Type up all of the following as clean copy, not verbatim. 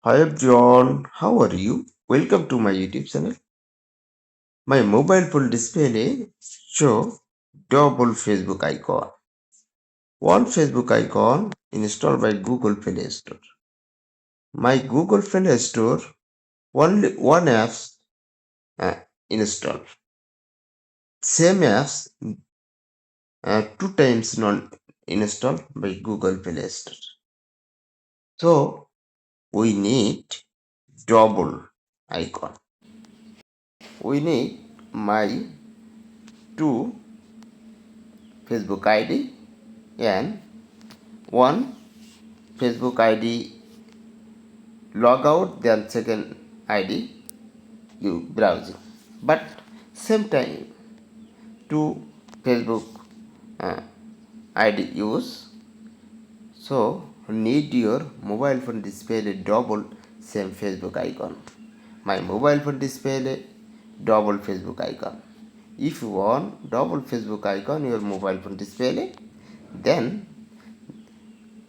Hi everyone, how are you? Welcome to my YouTube channel. My mobile phone display show double Facebook icon. One Facebook icon installed by Google Play Store. My Google Play Store only one apps uh, installed. Same apps two times non installed by Google Play Store. So we need double icon. We need my two Facebook ID and one Facebook ID logout, then second ID you browsing. But same time two Facebook uh, ID use, so need your mobile phone display double same Facebook icon. My mobile phone display double Facebook icon. If you want double Facebook icon your mobile phone display, then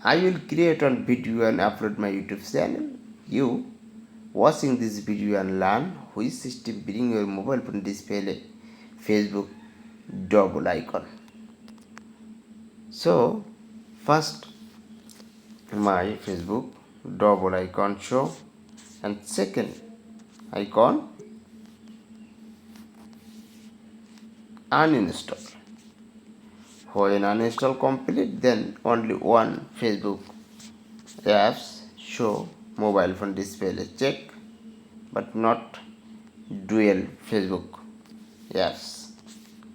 I will create one video and upload my YouTube channel. You watching this video and learn which system bring your mobile phone display Facebook double icon. So first my Facebook double icon show and second icon uninstall. When uninstall complete, then only one Facebook apps show mobile phone display check, but not dual Facebook apps,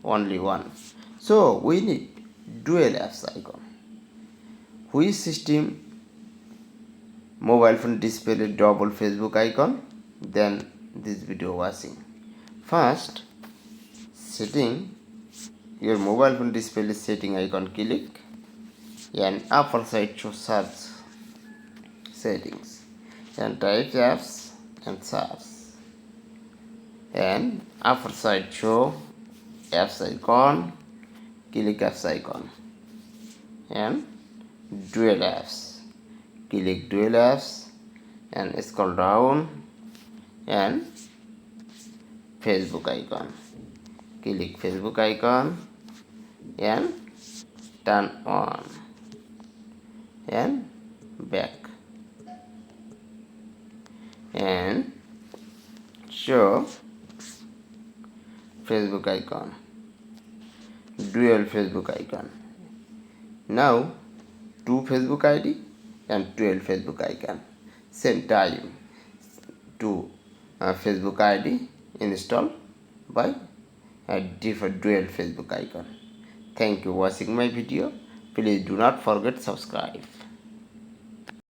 only one. So we need dual apps icon. Which system mobile phone display double Facebook icon? Then this video watching. First, setting your mobile phone display setting icon, click and upper side show search settings and type apps and search and upper side show apps icon, click apps icon and dual apps, click dual apps and scroll down and Facebook icon, click Facebook icon and turn on and back and show Facebook icon, dual Facebook icon. Now two Facebook ID and 12 Facebook icon. Same time two Facebook ID install by a different dual Facebook icon. Thank you for watching my video. Please do not forget subscribe.